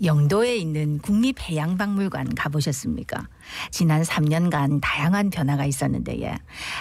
영도에 있는 국립해양박물관 가보셨습니까? 지난 3년간 다양한 변화가 있었는데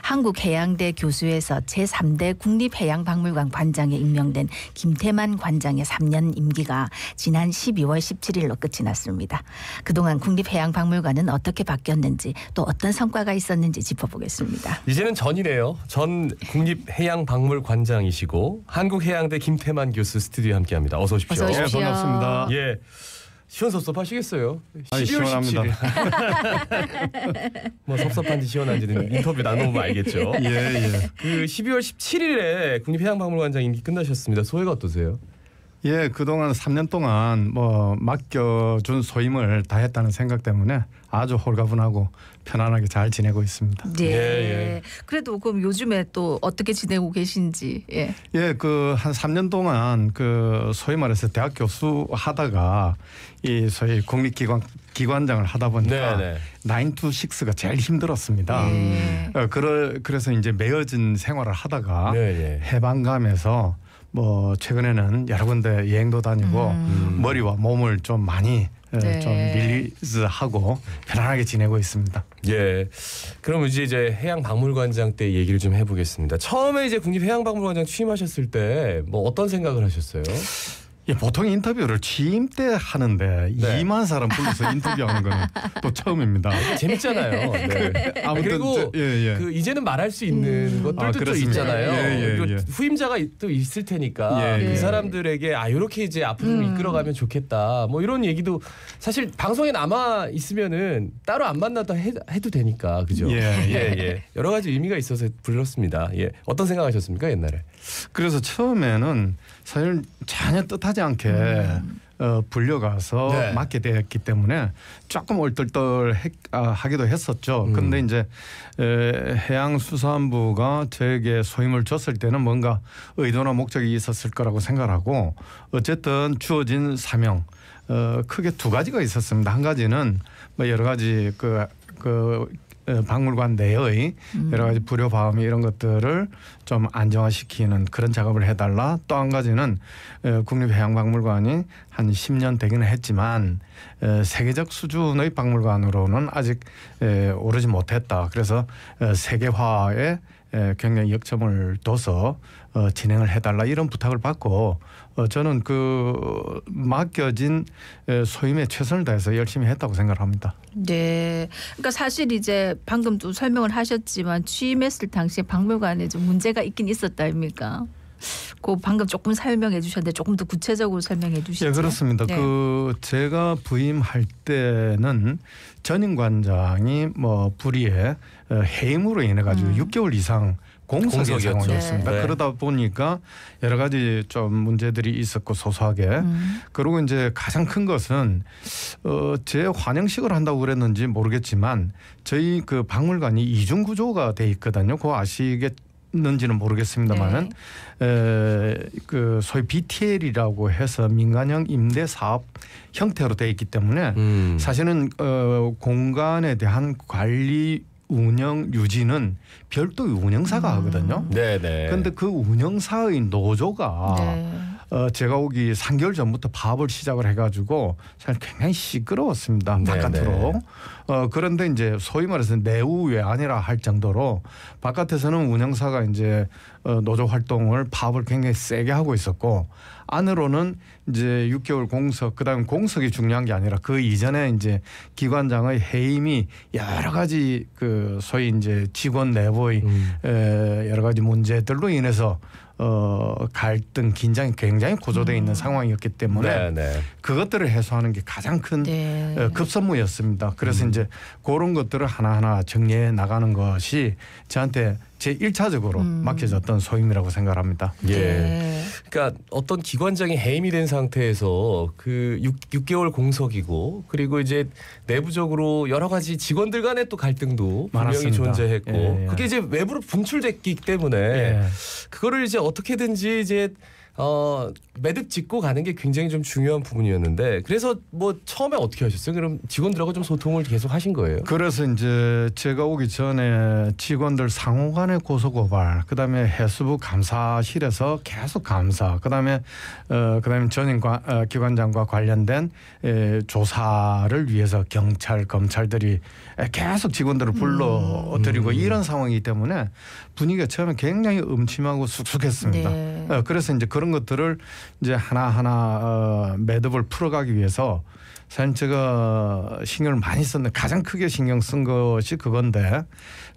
한국해양대 교수에서 제3대 국립해양박물관 관장에 임명된 김태만 관장의 3년 임기가 지난 12월 17일로 끝이 났습니다. 그동안 국립해양박물관은 어떻게 바뀌었는지 또 어떤 성과가 있었는지 짚어보겠습니다. 이제는 전이네요. 전 국립해양박물관장이시고 한국해양대 김태만 교수 스튜디오에 함께합니다. 어서 오십시오. 어서 오십시오. 네, 반갑습니다. 예. 시원섭섭하시겠어요. 12월 시원합니다. 17일. 뭐 섭섭한지 시원한지는 인터뷰 나눠보면 알겠죠. 예. 그 12월 17일에 국립해양박물관장 임기 끝나셨습니다. 소회가 어떠세요? 예, 그동안 3년 동안 맡겨준 소임을 다했다는 생각 때문에 아주 홀가분하고 편안하게 잘 지내고 있습니다. 네. 예. 그래도 그럼 요즘에 또 어떻게 지내고 계신지. 예. 예, 그 한 3년 동안 그 소위 말해서 대학 교수 하다가 이 소위 국립기관장을 하다 보니까 네네. 9 to 6가 제일 힘들었습니다. 그래서 이제 매어진 생활을 하다가 네네. 해방감에서 최근에는 여러 군데 여행도 다니고 머리와 몸을 좀 많이 네. 좀 릴리즈하고 편안하게 지내고 있습니다. 예. 그럼 이제 해양박물관장 때 얘기를 좀 해보겠습니다. 처음에 이제 국립해양박물관장 취임하셨을 때 어떤 생각을 하셨어요? 예, 보통 인터뷰를 취임 때 하는데 네. 2만 사람 불러서 인터뷰하는 거는 또 처음입니다. 재밌잖아요. 네. 아무튼 그리고 그 이제는 말할 수 있는 것들도 또 그렇습니다. 있잖아요. 그리고 예. 후임자가 또 있을 테니까 예. 그 사람들에게 이렇게 이제 앞으로 좀 이끌어가면 좋겠다. 이런 얘기도 사실 방송에 남아 있으면은 따로 안 만나도 해도 되니까 그죠? 예. 여러 가지 의미가 있어서 불렀습니다. 예. 어떤 생각하셨습니까 옛날에? 그래서 처음에는 사실 전혀 뜻하지 않게 불려가서 네. 맡게 되었기 때문에 조금 얼떨떨하기도 했었죠. 근데 이제 해양수산부가 저에게 소임을 줬을 때는 뭔가 의도나 목적이 있었을 거라고 생각하고 어쨌든 주어진 사명 크게 두 가지가 있었습니다. 한 가지는 여러 가지 박물관 내의 여러 가지 불효바움 이런 것들을 좀 안정화시키는 그런 작업을 해달라. 또 한 가지는 국립해양박물관이 한 10년 되기는 했지만 세계적 수준의 박물관으로는 아직 오르지 못했다. 그래서 세계화에 굉장히 역점을 둬서 진행을 해달라 이런 부탁을 받고 저는 그 맡겨진 소임에 최선을 다해서 열심히 했다고 생각합니다. 네. 그러니까 사실 이제 방금도 설명을 하셨지만 취임했을 당시에 박물관에 좀 문제가 있긴 있었다 아닙니까? 그 방금 조금 설명해 주셨는데 조금 더 구체적으로 설명해 주시죠. 예, 그렇습니다. 네. 제가 부임할 때는 전임 관장이 불의에 해임으로 인해 가지고 6개월 이상 공석의 상황이었습니다. 네. 그러다 보니까 여러 가지 좀 문제들이 있었고 소소하게 그리고 이제 가장 큰 것은 제 환영식을 한다고 그랬는지 모르겠지만 저희 그 박물관이 이중 구조가 돼 있거든요. 그거 아시겠는지는 모르겠습니다만은 그 소위 BTL이라고 해서 민간형 임대 사업 형태로 돼 있기 때문에 사실은 공간에 대한 관리 운영 유지는 별도의 운영사가 하거든요. 네네. 그런데 그 운영사의 노조가 제가 오기 3개월 전부터 파업을 시작을 해가지고 사실 굉장히 시끄러웠습니다. 바깥으로. 그런데 이제 소위 말해서 내우외 아니라 할 정도로 바깥에서는 운영사가 이제 노조 활동을 파업을 굉장히 세게 하고 있었고 안으로는 이제 6개월 공석 그다음 공석이 중요한 게 아니라 그 이전에 이제 기관장의 해임이 여러 가지 그 소위 이제 직원 내부의 여러 가지 문제들로 인해서 갈등, 긴장이 굉장히 고조되어 있는 상황이었기 때문에 그것들을 해소하는 게 가장 큰 급선무였습니다. 그래서 이제 그런 것들을 하나하나 정리해 나가는 것이 저한테 제 1차적으로 맡겨졌던 소임이라고 생각합니다. 예. 그러니까 어떤 기관장이 해임이 된 상태에서 그 6개월 공석이고 그리고 이제 내부적으로 여러 가지 직원들 간의 또 갈등도 분명히 많았습니다. 존재했고 그게 이제 외부로 분출됐기 때문에 그거를 이제 어떻게든지 이제 매듭 짓고 가는 게 굉장히 좀 중요한 부분이었는데 그래서 뭐 처음에 어떻게 하셨어요? 그럼 직원들하고 좀 소통을 계속 하신 거예요? 그래서 이제 제가 오기 전에 직원들 상호간의 고소고발, 그다음에 해수부 감사실에서 계속 감사, 그다음에 전임 기관장과 관련된 조사를 위해서 경찰, 검찰들이 계속 직원들을 불러들이고 이런 상황이기 때문에 분위기가 처음에 굉장히 음침하고 쑥쑥했습니다. 네. 그래서 이제 그런 것들을 이제 하나하나 매듭을 풀어가기 위해서 사실 제가 신경을 많이 썼는데 가장 크게 신경 쓴 것이 그건데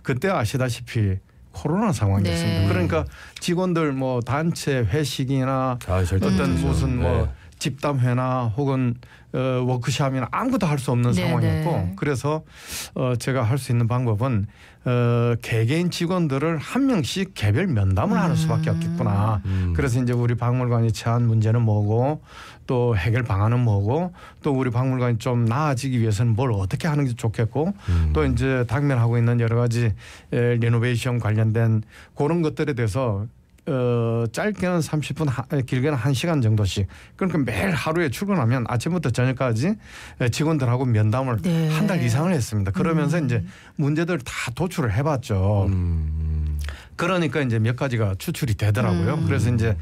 그때 아시다시피 코로나 상황이었습니다. 네. 그러니까 직원들 뭐 단체 회식이나 어떤 무슨 뭐 집담회나 혹은 워크숍이나 아무것도 할 수 없는 상황이었고 그래서 제가 할 수 있는 방법은 개개인 직원들을 한 명씩 개별 면담을 하는 수밖에 없겠구나. 그래서 이제 우리 박물관이 처한 문제는 뭐고 또 해결 방안은 뭐고 또 우리 박물관이 좀 나아지기 위해서는 뭘 어떻게 하는 게 좋겠고 또 이제 당면하고 있는 여러 가지 리노베이션 관련된 그런 것들에 대해서 짧게는 30분 길게는 1시간 정도씩 그러니까 매일 하루에 출근하면 아침부터 저녁까지 직원들하고 면담을 한 달 이상을 했습니다. 그러면서 이제 문제들 다 도출을 해봤죠. 그러니까 이제 몇 가지가 추출이 되더라고요. 그래서 이제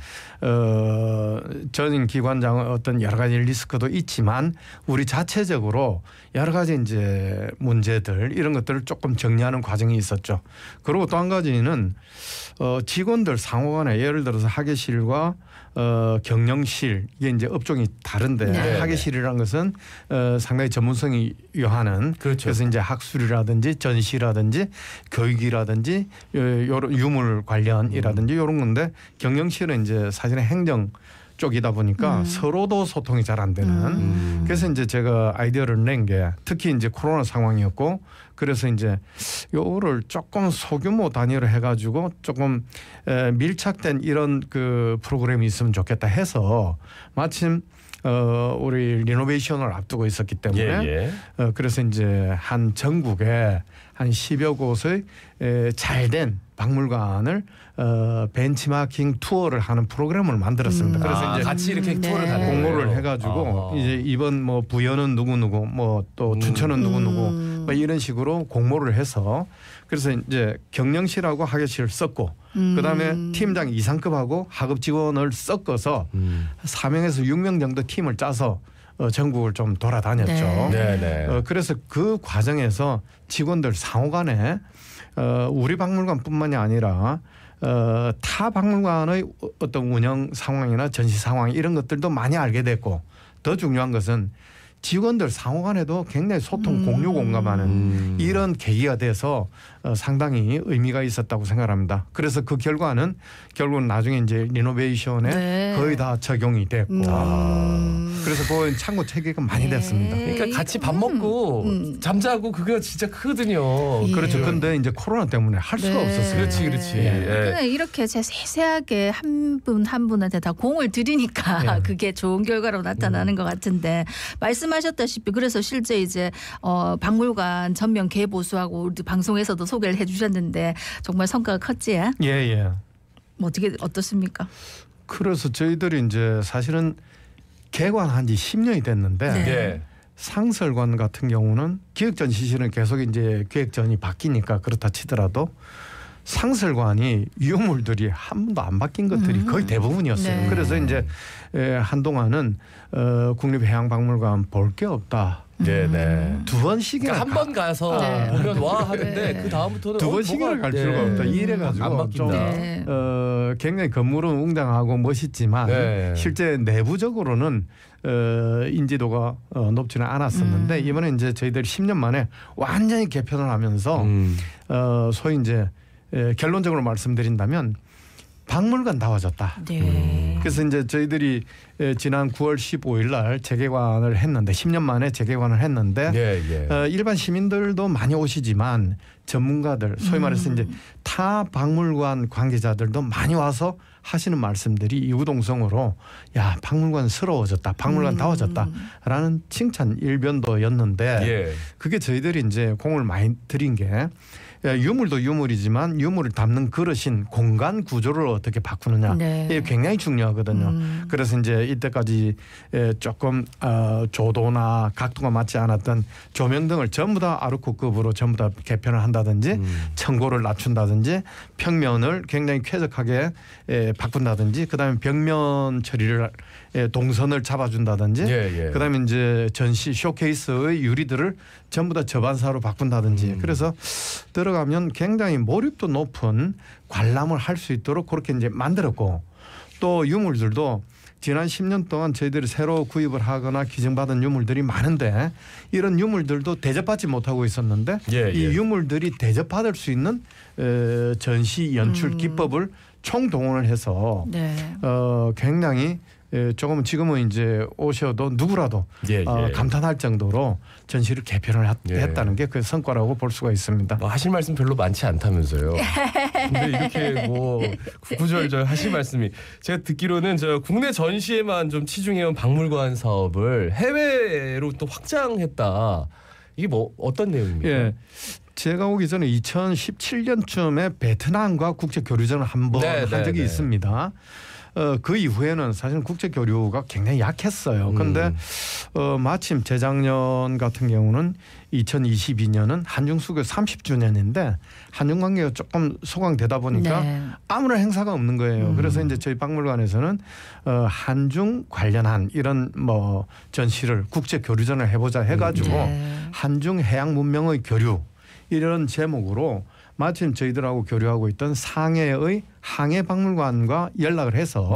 전임 기관장의 어떤 여러 가지 리스크도 있지만 우리 자체적으로 여러 가지 이제 문제들 이런 것들을 조금 정리하는 과정이 있었죠. 그리고 또 한 가지는 직원들 상호간에 예를 들어서 학예실과 경영실 이게 이제 업종이 다른데 학예실이라는 것은 상당히 전문성이 요하는 그래서 이제 학술이라든지 전시라든지 교육이라든지 요런 유물 관련이라든지 이런 건데 경영실은 이제 사실은 행정 쪽이다 보니까 서로도 소통이 잘 안 되는 그래서 이제 제가 아이디어를 낸 게 특히 이제 코로나 상황이었고 그래서 이제 요거를 조금 소규모 단위로 해가지고 조금 밀착된 이런 그 프로그램이 있으면 좋겠다 해서 마침 우리 리노베이션을 앞두고 있었기 때문에 그래서 이제 한 전국에 한 10여 곳의 잘된 박물관을 벤치마킹 투어를 하는 프로그램을 만들었습니다. 그래서 이제 같이 이렇게 투어를 가는 공모를 해가지고 이제 이번 뭐 부여는 누구 뭐 또 춘천은 누구 뭐 이런 식으로 공모를 해서 그래서 이제 경영실하고 학예실을 썼고 그다음에 팀장 이상급하고 하급 직원을 섞어서 4명에서 6명 정도 팀을 짜서 전국을 좀 돌아다녔죠. 그래서 그 과정에서 직원들 상호간에 우리 박물관뿐만이 아니라 타 박물관의 어떤 운영 상황이나 전시 상황 이런 것들도 많이 알게 됐고 더 중요한 것은 직원들 상호간에도 굉장히 소통 공유 공감하는 이런 계기가 돼서 상당히 의미가 있었다고 생각합니다. 그래서 그 결과는 결국은 나중에 이제 리노베이션에 거의 다 적용이 됐고 그래서 그건 참고 체계가 많이 됐습니다. 그러니까 같이 밥 먹고 잠자고 그거 진짜 크거든요. 그렇죠. 그런데 이제 코로나 때문에 할 수가 없었어요. 그렇지. 그냥 이렇게 세세하게 한 분 한 분한테 다 공을 들이니까 그게 좋은 결과로 나타나는 것 같은데 말씀하셨다시피 그래서 실제 이제 박물관 전면 개보수하고 우리 방송에서도 소개를 해주셨는데 정말 성과가 컸지? 뭐 어떻습니까? 그래서 저희들이 이제 사실은 개관한 지 10년이 됐는데 상설관 같은 경우는 기획전시실은 계속 이제 기획전이 바뀌니까 그렇다 치더라도 상설관이 유물들이 한 번도 안 바뀐 것들이 거의 대부분이었어요. 그래서 이제 한동안은 국립해양박물관 볼 게 없다. 두 번씩이나 한 번 가서 보면 와 하는데 그 다음부터는 두 번씩이나 갈 필요가 없다. 이래가지고 좀 굉장히 건물은 웅장하고 멋있지만 실제 내부적으로는 인지도가 높지는 않았었는데 이번에 이제 저희들이 10년 만에 완전히 개편을 하면서 소위 이제 결론적으로 말씀드린다면 박물관다워졌다. 그래서 이제 저희들이 지난 9월 15일 날 재개관을 했는데 10년 만에 재개관을 했는데 일반 시민들도 많이 오시지만 전문가들 소위 말해서 이제 타 박물관 관계자들도 많이 와서 하시는 말씀들이 이구동성으로 야 박물관스러워졌다, 박물관다워졌다라는 칭찬 일변도였는데 그게 저희들이 이제 공을 많이 들인 게 유물도 유물이지만 유물을 담는 그릇인 공간 구조를 어떻게 바꾸느냐 네. 이게 굉장히 중요하거든요. 그래서 이제 이때까지 조금 조도나 각도가 맞지 않았던 조명 등을 전부 다 아르코급으로 전부 다 개편을 한다든지 청고를 낮춘다든지 평면을 굉장히 쾌적하게 바꾼다든지 그다음에 벽면 처리를 동선을 잡아준다든지 그다음에 이제 전시 쇼케이스의 유리들을 전부 다 저반사로 바꾼다든지 그래서 들어가면 굉장히 몰입도 높은 관람을 할 수 있도록 그렇게 이제 만들었고 또 유물들도 지난 10년 동안 저희들이 새로 구입을 하거나 기증받은 유물들이 많은데 이런 유물들도 대접받지 못하고 있었는데 이 유물들이 대접받을 수 있는 전시 연출 기법을 총동원을 해서 굉장히 조금 지금은 이제 오셔도 누구라도 감탄할 정도로 전시를 개편을 했다는 게 그 성과라고 볼 수가 있습니다. 하실 말씀 별로 많지 않다면서요. 근데 이렇게 뭐 구구절절 하실 말씀이 제가 듣기로는 저 국내 전시에만 좀 치중해온 박물관 사업을 해외로 또 확장했다. 이게 뭐 어떤 내용입니까? 제가 오기 전에 2017년쯤에 베트남과 국제 교류전을 한번 한 적이 있습니다. 그 이후에는 사실 국제 교류가 굉장히 약했어요. 그런데 마침 재작년 같은 경우는 2022년은 한중 수교 30주년인데 한중 관계가 조금 소강되다 보니까 아무런 행사가 없는 거예요. 그래서 이제 저희 박물관에서는 한중 관련한 이런 뭐 전시를 국제 교류전을 해보자 해가지고 한중 해양 문명의 교류 이런 제목으로 마침 저희들하고 교류하고 있던 상해의 항해박물관과 연락을 해서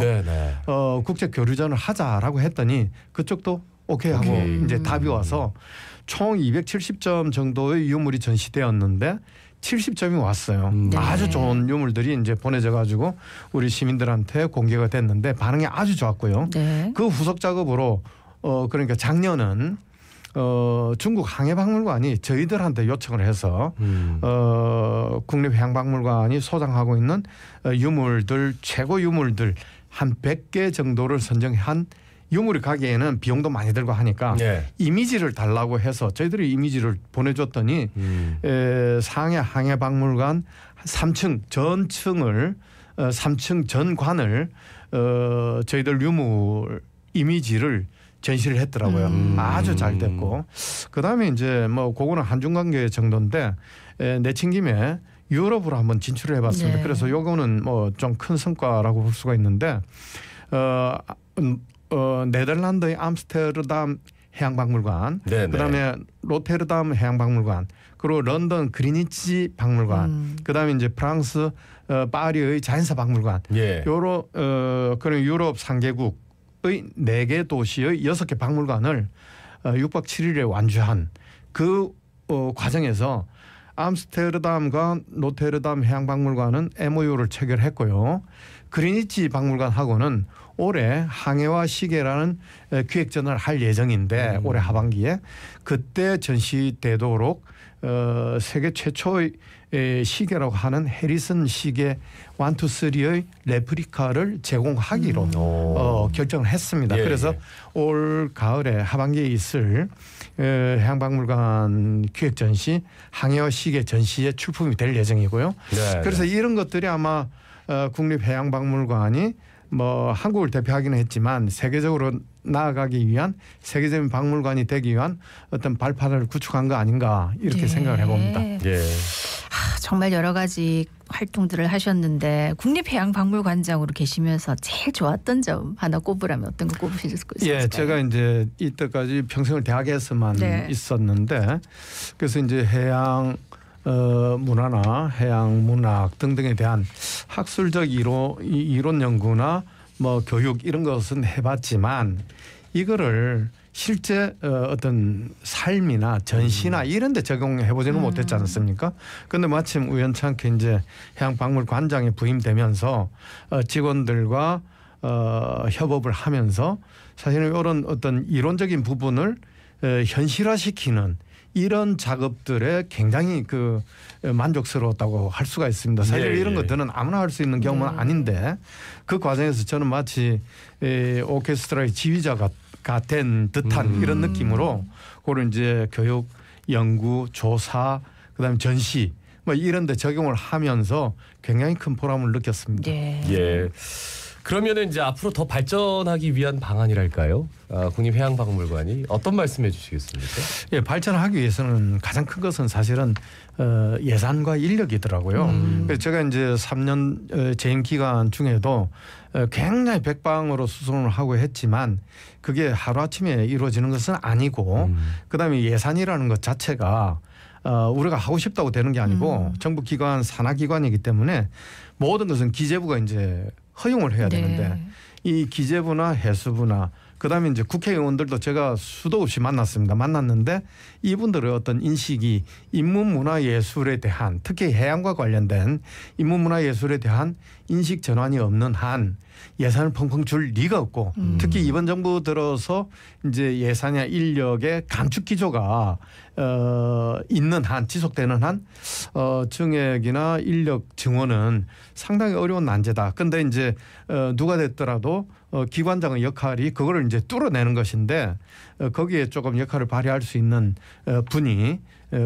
국제 교류전을 하자라고 했더니 그쪽도 오케이 하고 이제 답이 와서 총 270점 정도의 유물이 전시되었는데 70점이 왔어요. 아주 좋은 유물들이 이제 보내져 가지고 우리 시민들한테 공개가 됐는데 반응이 아주 좋았고요. 그 후속 작업으로 그러니까 작년은 중국 항해박물관이 저희들한테 요청을 해서 국립해양박물관이 소장하고 있는 유물들 최고 유물들 한 100개 정도를 선정한 유물이 가기에는 비용도 많이 들고 하니까 이미지를 달라고 해서 저희들이 이미지를 보내줬더니 상해 항해박물관 3층 전층을 3층 전관을 저희들 유물 이미지를 전시를 했더라고요. 아주 잘 됐고 그다음에 이제 뭐 그거는 한중 관계 정도인데 내친 김에 유럽으로 한번 진출을 해봤습니다. 그래서 요거는 뭐 좀 큰 성과라고 볼 수가 있는데 네덜란드의 암스테르담 해양박물관, 그다음에 로테르담 해양박물관, 그리고 런던 그리니치 박물관, 그다음에 이제 프랑스 파리의 자연사 박물관, 요로 그런 유럽 3개국 의 4개 도시의 6개 박물관을 6박 7일에 완주한 그 과정에서 암스테르담과 로테르담 해양박물관은 MOU를 체결했고요. 그리니치 박물관하고는 올해 항해와 시계라는 기획전을 할 예정인데 올해 하반기에 그때 전시되도록 세계 최초의 시계라고 하는 해리슨 시계 1, 2, 3의 레플리카를 제공하기로 결정을 했습니다. 그래서 올 가을에 하반기에 있을 해양박물관 기획전시 항해와 시계 전시에 출품이 될 예정이고요. 그래서 이런 것들이 아마 국립해양박물관이 뭐 한국을 대표하기는 했지만 세계적으로 나아가기 위한 세계적인 박물관이 되기 위한 어떤 발판을 구축한 거 아닌가 이렇게 생각을 해봅니다. 정말 여러 가지 활동들을 하셨는데 국립해양박물관장으로 계시면서 제일 좋았던 점 하나 꼽으라면 어떤 거 꼽으실 수 있을까요? 제가 이제 이때까지 평생을 대학에서만 있었는데 그래서 이제 해양 문화나 해양 문학 등등에 대한 학술적 이론 연구나 뭐 교육 이런 것은 해봤지만 이거를 실제 어떤 삶이나 전시나 이런 데 적용해보지는 못했지 않습니까? 그런데 마침 우연찮게 이제 해양박물관장에 부임되면서 직원들과 협업을 하면서 사실은 이런 어떤 이론적인 부분을 현실화시키는 이런 작업들에 굉장히 그 만족스러웠다고 할 수가 있습니다. 사실 이런 것들은 아무나 할 수 있는 경험은 아닌데 그 과정에서 저는 마치 오케스트라의 지휘자가 된 듯한 이런 느낌으로 그걸 이제 교육, 연구, 조사, 그다음에 전시 뭐 이런 데 적용을 하면서 굉장히 큰 보람을 느꼈습니다. 네. 예. 그러면은 이제 앞으로 더 발전하기 위한 방안이랄까요? 국립해양박물관이 어떤 말씀해 주시겠습니까? 예, 발전하기 위해서는 가장 큰 것은 사실은 예산과 인력이더라고요. 그래서 제가 이제 3년 재임 기간 중에도 굉장히 백방으로 수선을 하고 했지만 그게 하루아침에 이루어지는 것은 아니고 그다음에 예산이라는 것 자체가 우리가 하고 싶다고 되는 게 아니고 정부 기관 산하 기관이기 때문에 모든 것은 기재부가 이제 허용을 해야 되는데 이 기재부나 해수부나 그다음에 이제 국회의원들도 제가 수도 없이 만났는데 이분들의 어떤 인식이 인문문화예술에 대한 특히 해양과 관련된 인문문화예술에 대한 인식 전환이 없는 한 예산을 펑펑 줄 리가 없고 특히 이번 정부 들어서 이제 예산이나 인력의 감축 기조가 있는 한 지속되는 한 증액이나 인력 증원은 상당히 어려운 난제다. 근데 이제 누가 됐더라도 기관장의 역할이 그거를 이제 뚫어내는 것인데 거기에 조금 역할을 발휘할 수 있는 분이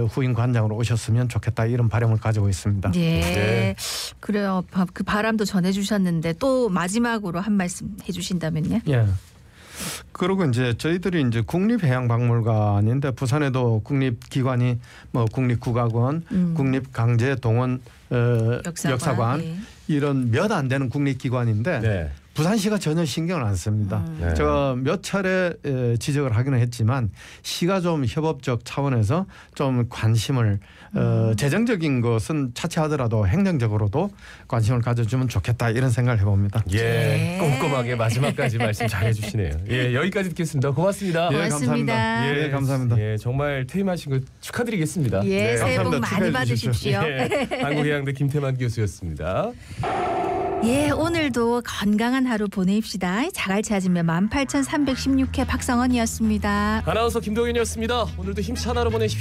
후임 관장으로 오셨으면 좋겠다 이런 바람을 가지고 있습니다. 예. 네. 그래요. 그 바람도 전해주셨는데 또 마지막으로 한 말씀 해주신다면요. 예. 그리고 이제 저희들이 이제 국립해양박물관인데 부산에도 국립기관이 뭐 국립국악원, 국립강제동원 역사관 예. 이런 몇 안 되는 국립기관인데 네. 부산시가 전혀 신경을 안 씁니다. 네. 제가 몇 차례 지적을 하기는 했지만 시가 좀 협업적 차원에서 좀 관심을 재정적인 것은 차치하더라도 행정적으로도 관심을 가져주면 좋겠다 이런 생각을 해봅니다. 예, 네. 꼼꼼하게 마지막까지 말씀 잘해주시네요. 예, 여기까지 듣겠습니다. 고맙습니다. 예, 고맙습니다. 감사합니다. 예, 감사합니다. 예, 정말 퇴임하신 거 축하드리겠습니다. 예, 새해 복 감사합니다. 많이 축하해 주십시오. 받으십시오. 예, 한국해양대 김태만 교수였습니다. 예, 오늘도 건강한 하루 보내입시다. 자갈치 아줌마 18,316회 박성원이었습니다. 아나운서 김동현이었습니다. 오늘도 힘찬 하루 보내십시오.